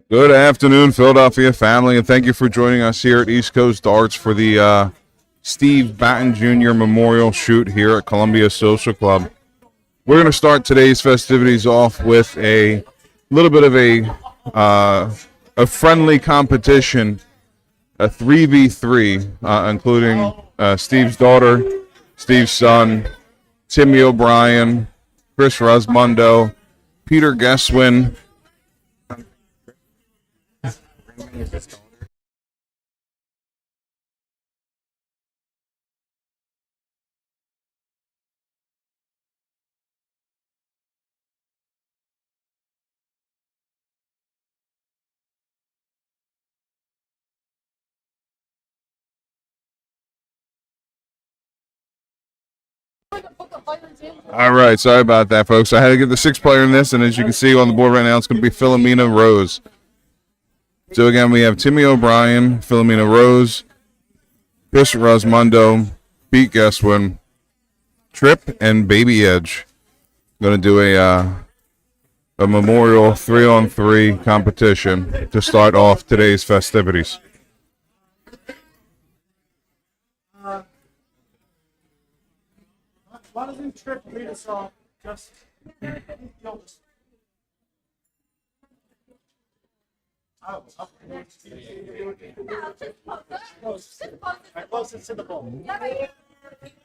Good afternoon, Philadelphia family, and thank you for joining us here at East Coast Darts for the Steve Batten Jr. Memorial Shoot here at Columbia Social Club. We're going to start today's festivities off with a little bit of a friendly competition, a 3v3, including Steve's daughter, Steve's son, Timmy O'Brien, Chris Rosmundo, Peter Guesswin. All right, sorry about that, folks. I had to get the sixth player in this, and as you can see on the board right now, it's going to be Philomena Rose. So again, we have Timmy O'Brien, Philomena Rose, Chris Rosmundo, Pete Guesswin, Trip, and Baby Edge. Going to do a memorial 3-on-3 competition to start off today's festivities. Why doesn't Trip lead us off? Just kill us. Closest to the ball.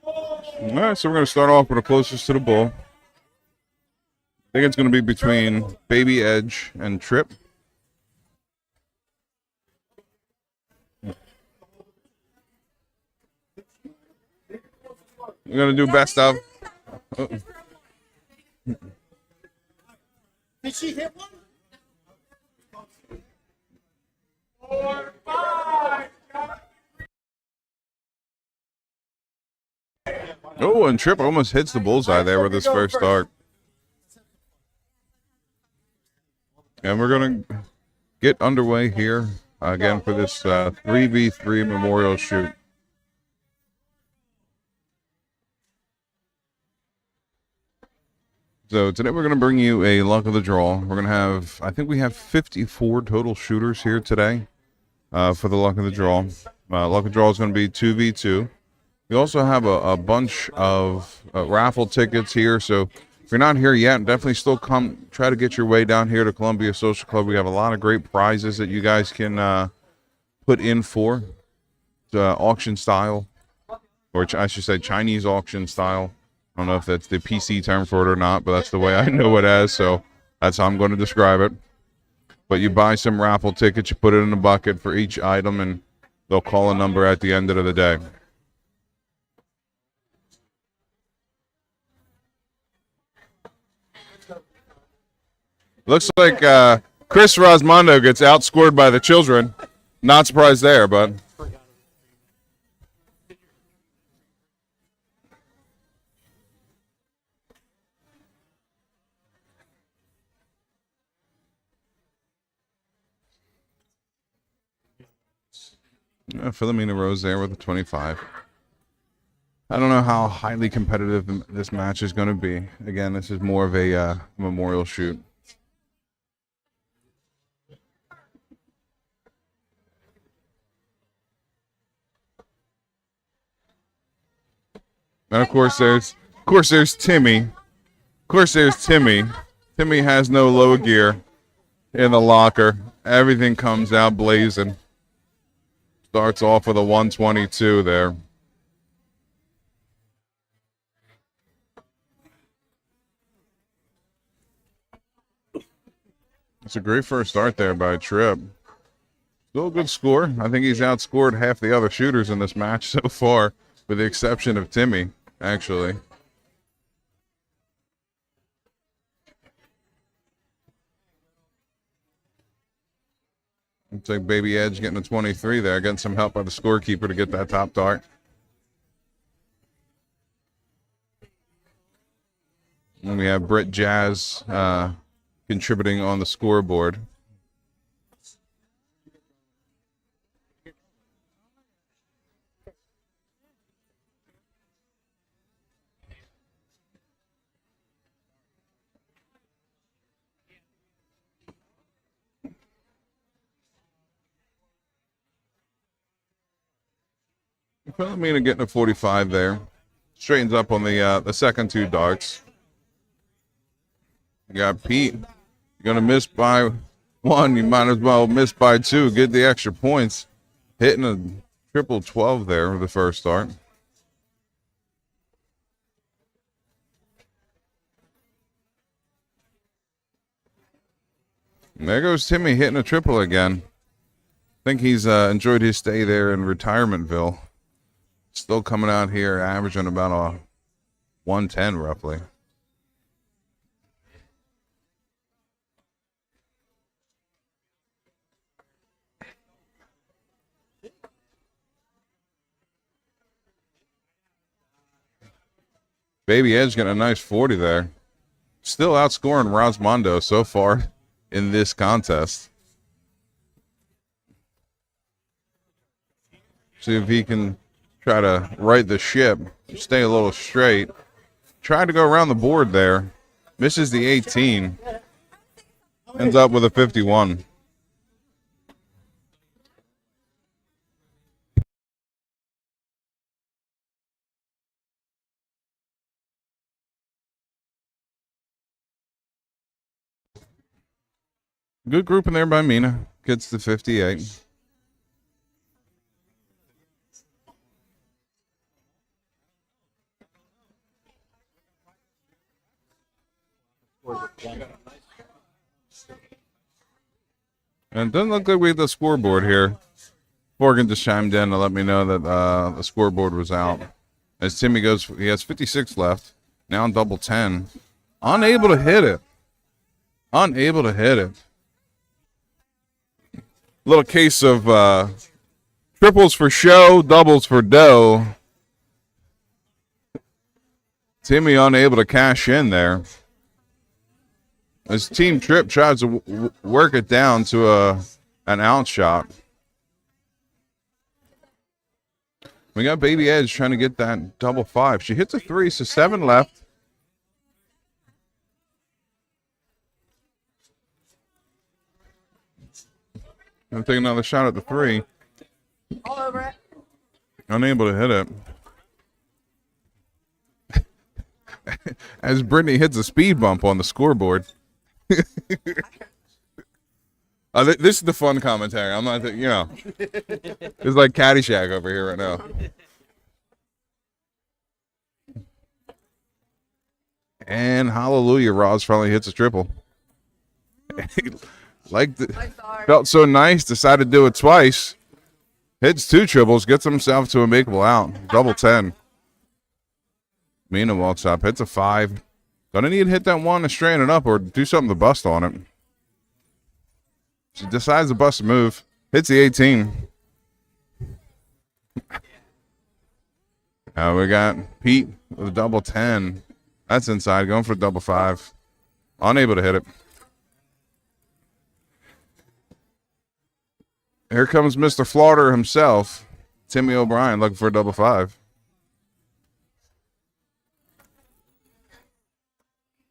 All right, so we're going to start off with the closest to the ball. I think it's going to be between Baby Edge and Trip. We're going to do best of. Oh. Did she hit one? 4, 5. Oh, and Trip almost hits the bullseye there with his first start. And we're going to get underway here again for this 3v3 memorial shoot. So today we're going to bring you a luck of the draw. We're going to have, I think we have 54 total shooters here today for the luck of the draw. Luck of the draw is going to be 2v2. We also have a bunch of raffle tickets here. So if you're not here yet, definitely still come try to get your way down here to Columbia Social Club. We have a lot of great prizes that you guys can put in for. It's auction style, or I should say Chinese auction style. I don't know if that's the PC term for it or not, but that's the way I know it as, so that's how I'm going to describe it. But you buy some raffle tickets, you put it in a bucket for each item, and they'll call a number at the end of the day. Looks like Chris Rosmundo gets outscored by the children. Not surprised there, but... Philomena Rose there with a 25. I don't know how highly competitive this match is going to be. Again, this is more of a memorial shoot. And of course there's Timmy. Of course there's Timmy. Timmy has no low gear in the locker. Everything comes out blazing. Starts off with a 122 there. It's a great first start there by Tripp. Still a good score. I think he's outscored half the other shooters in this match so far, with the exception of Timmy, actually. Looks like Baby Edge getting a 23 there, getting some help by the scorekeeper to get that top dart. And we have Britt Jazz contributing on the scoreboard. Philomena getting a 45 there. Straightens up on the second two darts. You got Pete. You're going to miss by one. You might as well miss by two. Get the extra points. Hitting a triple 12 there with the first start. And there goes Timmy hitting a triple again. I think he's enjoyed his stay there in Retirementville. Still coming out here averaging about a 110 roughly. Baby Edge getting a nice 40 there. Still outscoring Rosmondo so far in this contest. See if he can try to right the ship, stay a little straight. Tried to go around the board there. Misses the 18. Ends up with a 51. Good group in there by Mina. Gets the 58. And it doesn't look like we have the scoreboard here. Morgan just chimed in to let me know that the scoreboard was out. As Timmy goes, he has 56 left. Now in double 10. Unable to hit it. Unable to hit it. Little case of triples for show, doubles for dough. Timmy unable to cash in there. As Team Trip tries to work it down to an out shot. We got Baby Edge trying to get that double 5. She hits a 3, so 7 left. Gonna take another shot at the 3. All over it. Unable to hit it. As Brittany hits a speed bump on the scoreboard. This is the fun commentary. I'm not, it's like Caddyshack over here right now. And hallelujah, Roz finally hits a triple. Felt so nice, decided to do it twice. Hits 2 triples, gets himself to a makeable out. Double 10. Mina walks up, hits a 5. Gonna need to hit that 1 to straighten it up or do something to bust on it. She decides to bust a move. Hits the 18. Now we got Pete with a double 10. That's inside, going for a double 5. Unable to hit it. Here comes Mr. Flaughter himself, Timmy O'Brien, looking for a double 5.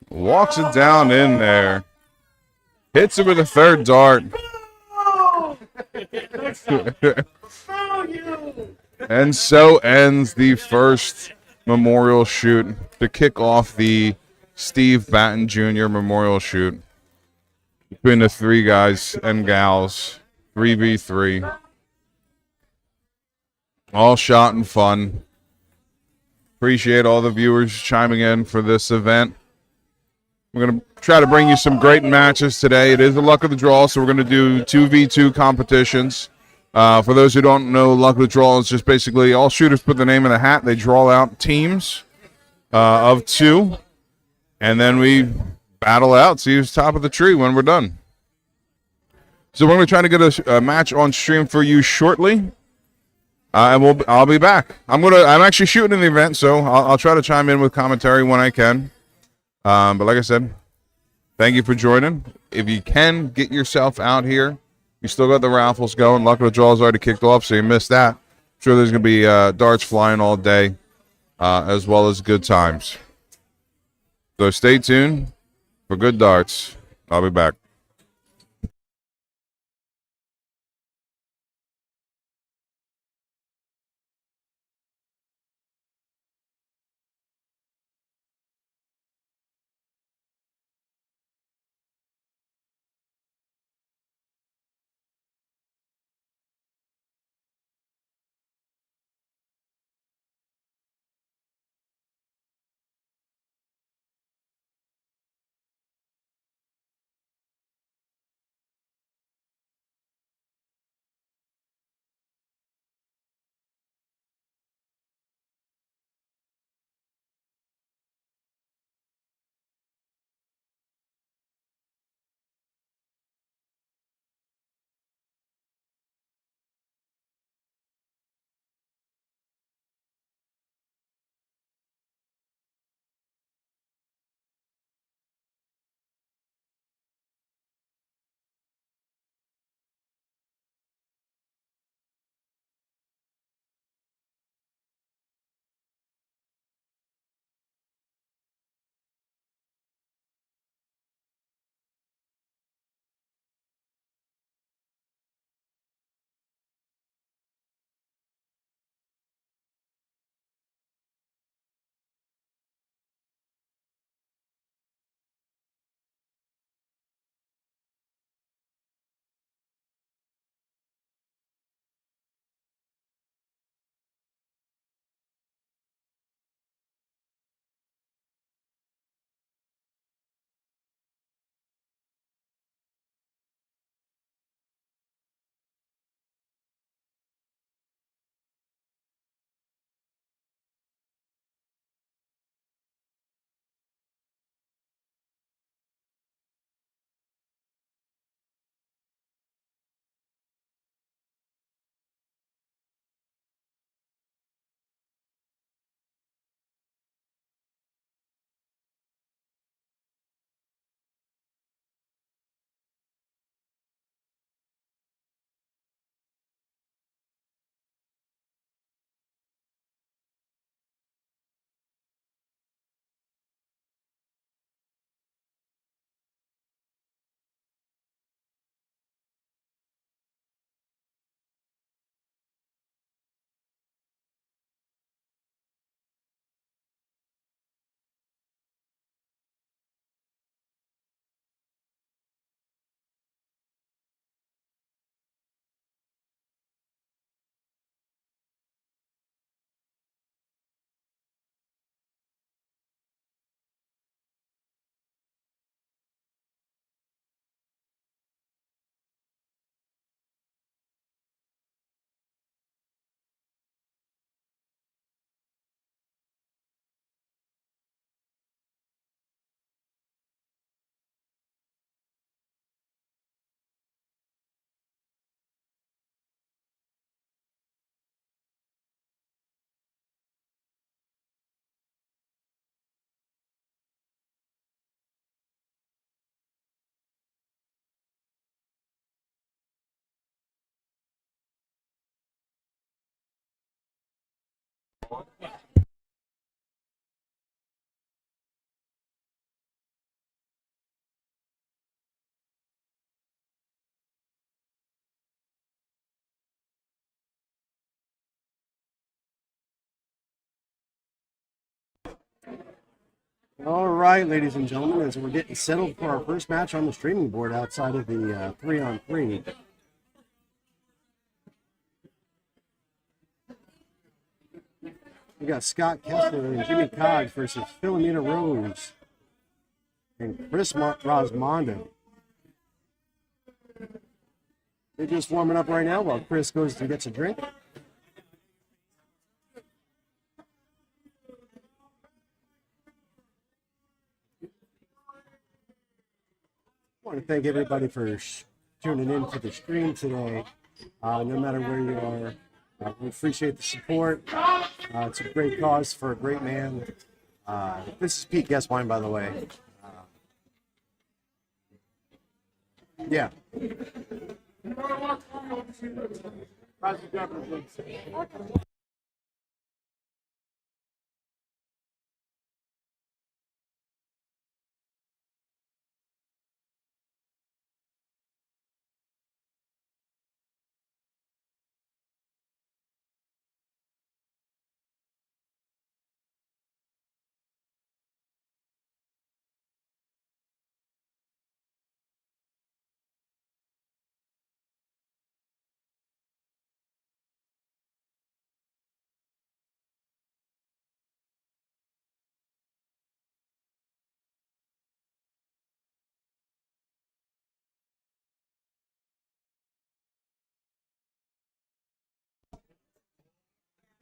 Walks it down in there. Hits it with a 3rd dart. And so ends the first memorial shoot to kick off the Steve Batten Jr. memorial shoot between the 3 guys and gals. 3v3. All shot and fun. Appreciate all the viewers chiming in for this event. We're going to try to bring you some great matches today. It is the luck of the draw, so we're going to do 2v2 competitions. For those who don't know, luck of the draw is just basically all shooters put the name in the hat. They draw out teams of 2, and then we battle out, see who's top of the tree when we're done. So we're going to try to get a match on stream for you shortly, and I'll be back. I'm actually shooting in the event, so I'll try to chime in with commentary when I can. But like I said, thank you for joining. If you can get yourself out here, you still got the raffles going. Luck of the draw is already kicked off, so you missed that. I'm sure there's going to be darts flying all day, as well as good times. So stay tuned for good darts. I'll be back. All right, ladies and gentlemen, as we're getting settled for our first match on the streaming board outside of the 3-on-3. We got Scott Kessler and Jimmy Coggs versus Philomena Rose and Chris Rosmondo. They're just warming up right now while Chris goes to get a drink. I want to thank everybody for tuning in to the stream today. No matter where you are, we appreciate the support. It's a great cause for a great man. This is Pete Guest Wine, by the way. Yeah.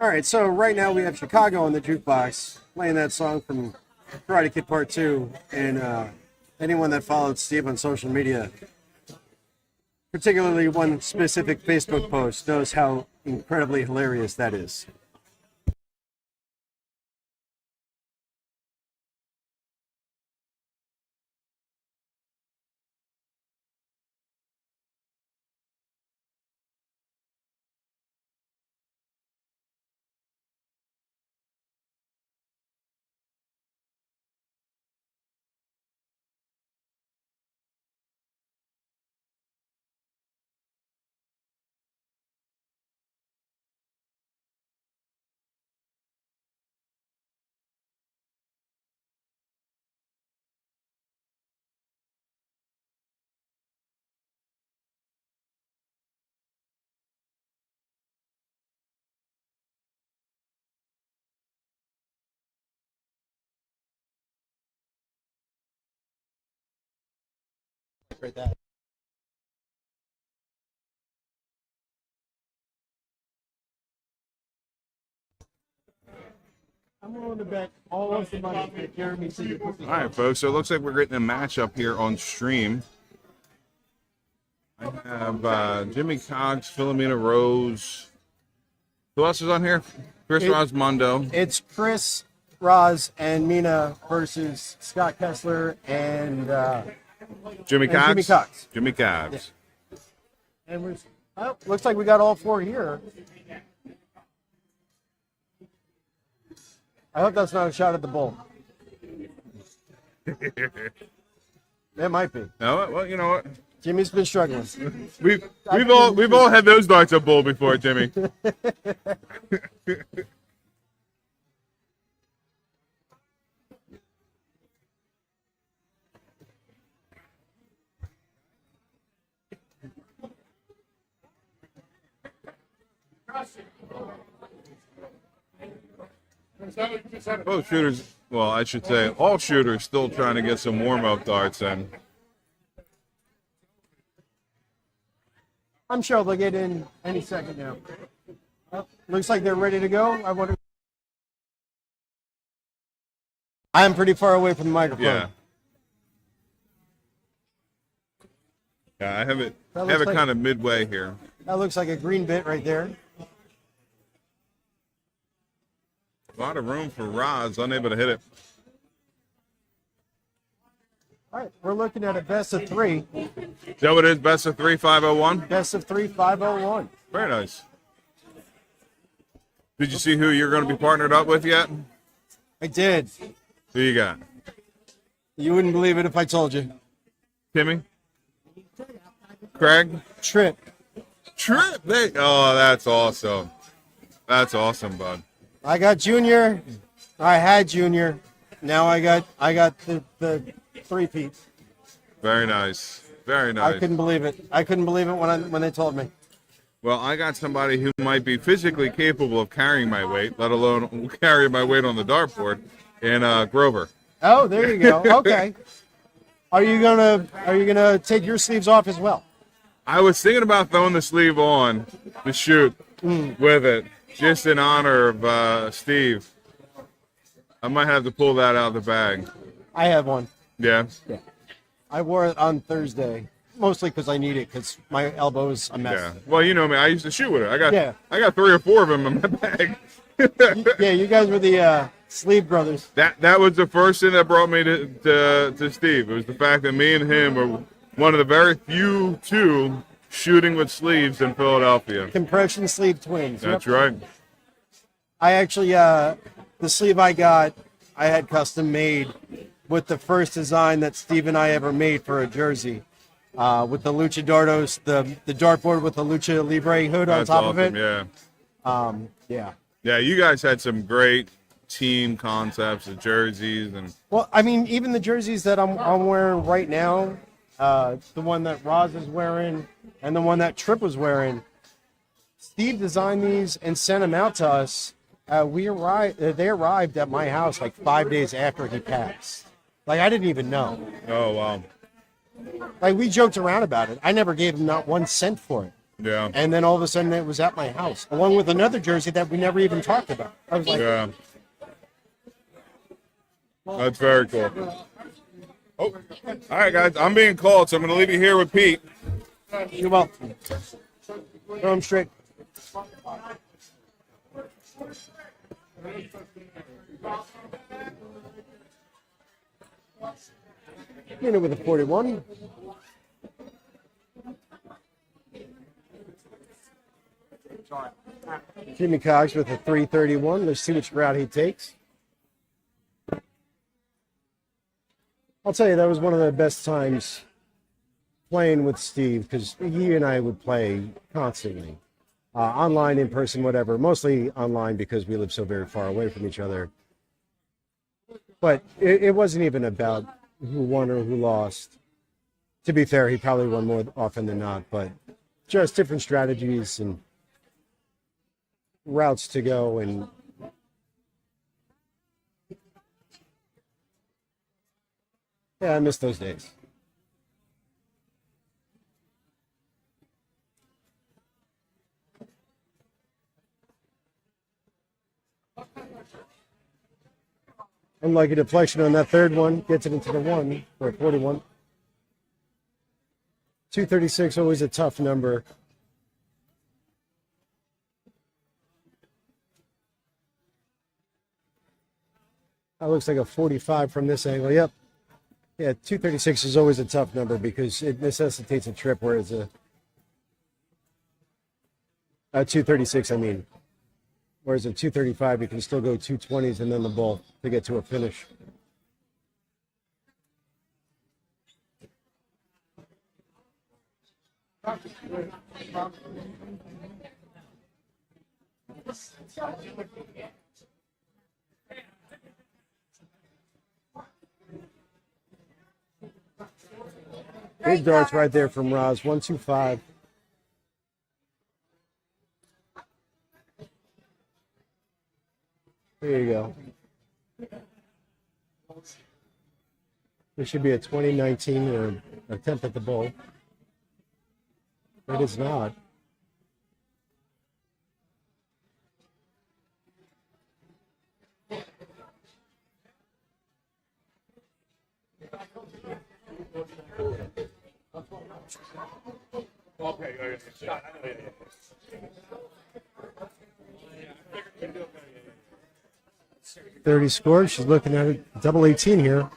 All right, so right now we have Chicago on the jukebox playing that song from Karate Kid Part 2. And anyone that followed Steve on social media, particularly one specific Facebook post, knows how incredibly hilarious that is. Right, that. I'm willing to bet all of the money that Jeremy said you put. All right, folks. So it looks like we're getting a matchup here on stream. I have Jimmy Coggs, Philomena Rose. Who else is on here? Chris Rosmondo. It's Chris, Roz, and Mina versus Scott Kessler and Jimmy Coggs. Jimmy Coggs. Jimmy Coggs. Yeah. And looks like we got all four here. I hope that's not a shot at the bull. It might be. No, well, you know what? Jimmy's been struggling. We've all had those darts at bull before, Jimmy. Both shooters, well, I should say, all shooters still trying to get some warm-up darts in. I'm sure they'll get in any second now. Well, looks like they're ready to go. I am pretty far away from the microphone. Yeah. Yeah, I have it Like, kind of midway here. that looks like a green bit right there. A lot of room for Roz, unable to hit it. All right, we're looking at a best of three. Is that what it is? Best of 3, 501? Best of 3, 501. Very nice. Did you see who you're going to be partnered up with yet? I did. Who you got? You wouldn't believe it if I told you. Timmy? Craig? Trip. Trip? Oh, that's awesome. That's awesome, bud. I got Junior. I had Junior. Now I got the three-peat. Very nice. Very nice. I couldn't believe it. I couldn't believe it when they told me. Well, I got somebody who might be physically capable of carrying my weight, let alone carrying my weight on the dartboard, in Grover. Oh, there you go. Okay. Are you gonna take your sleeves off as well? I was thinking about throwing the sleeve on to shoot with it, just in honor of Steve. I might have to pull that out of the bag. I have one. Yeah. I wore it on Thursday, mostly because I need it because my elbow's a mess. Yeah. Well, you know me. I used to shoot with it. Yeah. I got 3 or 4 of them in my bag. Yeah, you guys were the sleeve brothers. That was the first thing that brought me to Steve. It was the fact that me and him were one of the very few two shooting with sleeves in Philadelphia. Compression sleeve twins. That's Yep. right. I actually, the sleeve I got, I had custom made with the first design that Steve and I ever made for a jersey. With the Luchadordos, the dartboard with the Lucha Libre hood That's on top awesome. of it. Yeah. Yeah. Yeah, you guys had some great team concepts of jerseys and Well, I mean, even the jerseys that I'm wearing right now, the one that Roz is wearing and the one that Tripp was wearing, Steve designed these and sent them out to us. They arrived at my house like 5 days after he passed. Like, I didn't even know. oh wow. Like, we joked around about it. I never gave him not 1 cent for it. Yeah. And then all of a sudden it was at my house, along with another jersey that we never even talked about. I was like, Yeah. That's very cool. Oh, all right, guys. I'm being called, so I'm going to leave you here with Pete. you're welcome. Throw him straight. Minute with a 41. Jimmy Cox with a 331. Let's see which route he takes. I'll tell you, that was one of the best times playing with Steve because he and I would play constantly. Online, in person, whatever. Mostly online because we live so very far away from each other. But it wasn't even about who won or who lost. To be fair, he probably won more often than not, but just different strategies and routes to go. And yeah, I miss those days. Unlucky deflection on that third one. Gets it into the 1 for 41. 236, always a tough number. That looks like a 45 from this angle. Yep. Yeah, 236 is always a tough number because it necessitates a trip, whereas a 236, I mean. Whereas at 235, you can still go 220s and then the ball to get to a finish. Big darts right there from Roz. 125. There you go. This should be a 2019 attempt at the bowl. It is not. Okay. 30 scored. She's looking at it. Double 18 here.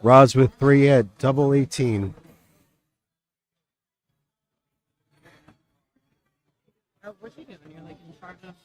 Roz with 3 at double 18. What you doing? You're like in charge of.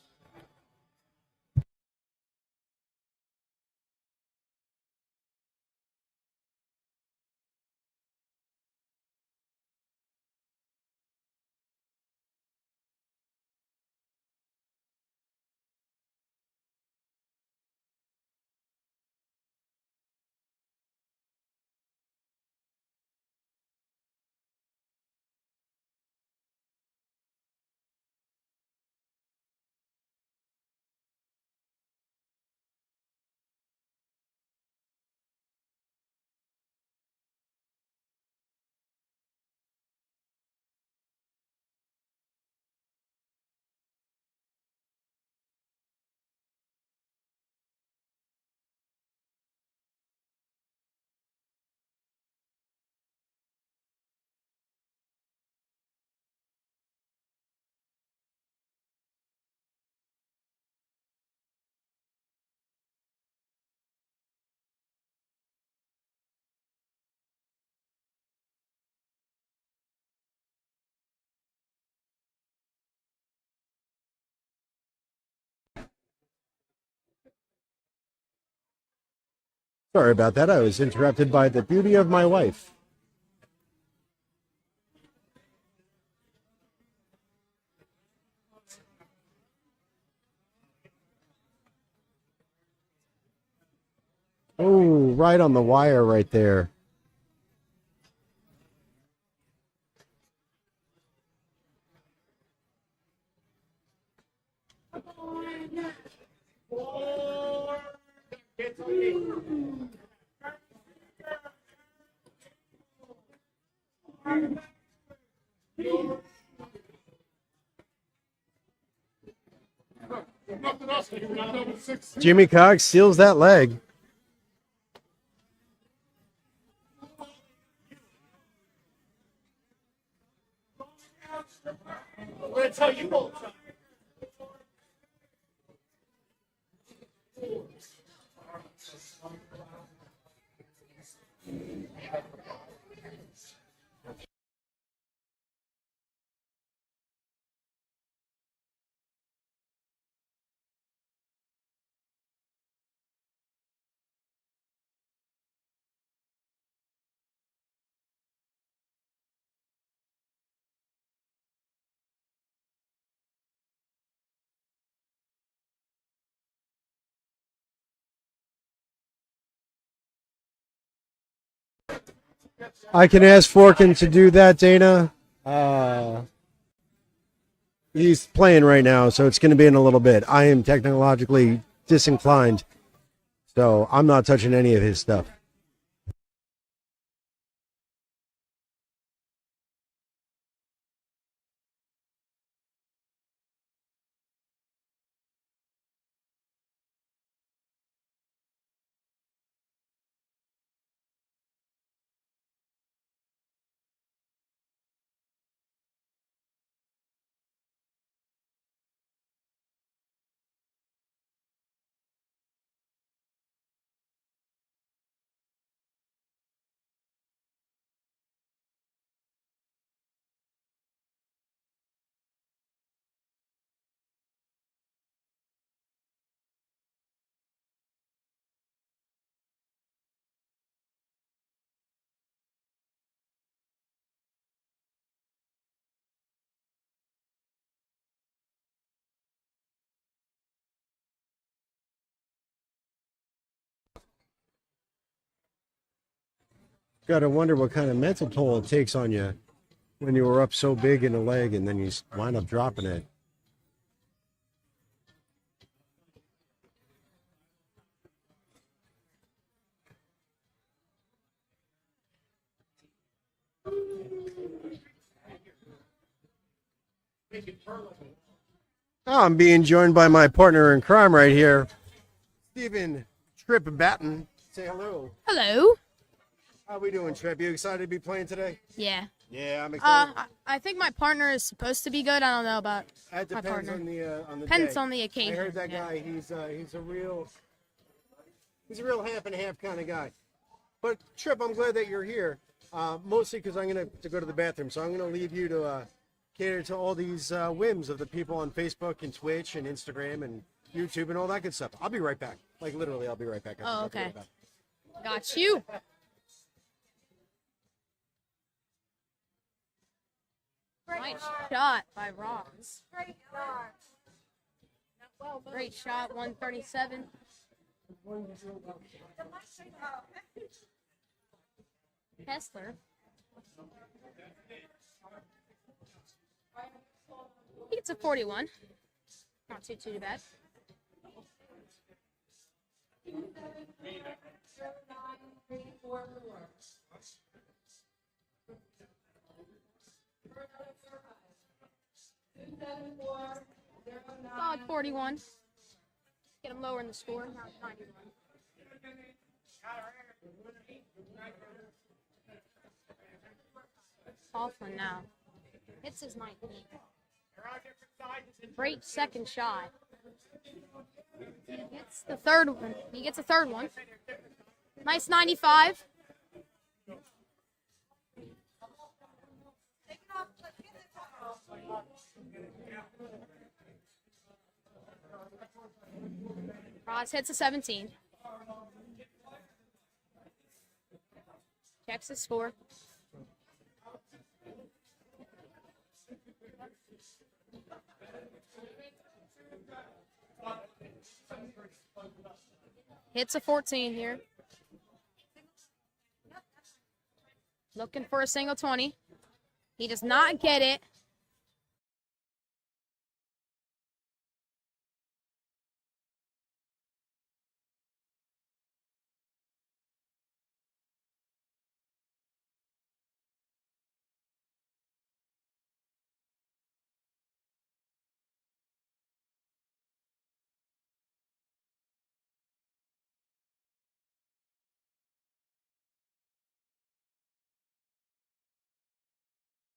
Sorry about that. I was interrupted by the beauty of my wife. Oh, right on the wire right there. Jimmy Cox steals that leg. I'm going to tell you all the time. I can ask Forkin to do that, Dana. He's playing right now, so it's going to be in a little bit. I am technologically disinclined, so I'm not touching any of his stuff. Got to wonder what kind of mental toll it takes on you when you were up so big in the leg and then you wind up dropping it. Oh, I'm being joined by my partner in crime right here, Steven, Tripp, and Batten. Say hello. Hello. How we doing, Tripp? You excited to be playing today? Yeah. Yeah, I'm excited. I think my partner is supposed to be good. I don't know about That my depends partner. on the Depends day. on the occasion. I heard that yeah. guy. He's a real half and half kind of guy. But Tripp, I'm glad that you're here. Mostly because I'm gonna to go to the bathroom, so I'm gonna leave you to cater to all these whims of the people on Facebook and Twitch and Instagram and YouTube and all that good stuff. I'll be right back. Like literally, I'll be right back. Oh, okay. Got you. Nice shot by Ross. Great shot, 137. Kessler. He gets a 41. Not too bad. Solid 41. Get him lower in the score. Not 91. Coughlin now. Hits his 19. Great second shot. He gets the third one. He gets a third one. Nice 95. Ross hits a 17. Checks his score. Hits a 14 here. Looking for a single 20. He does not get it.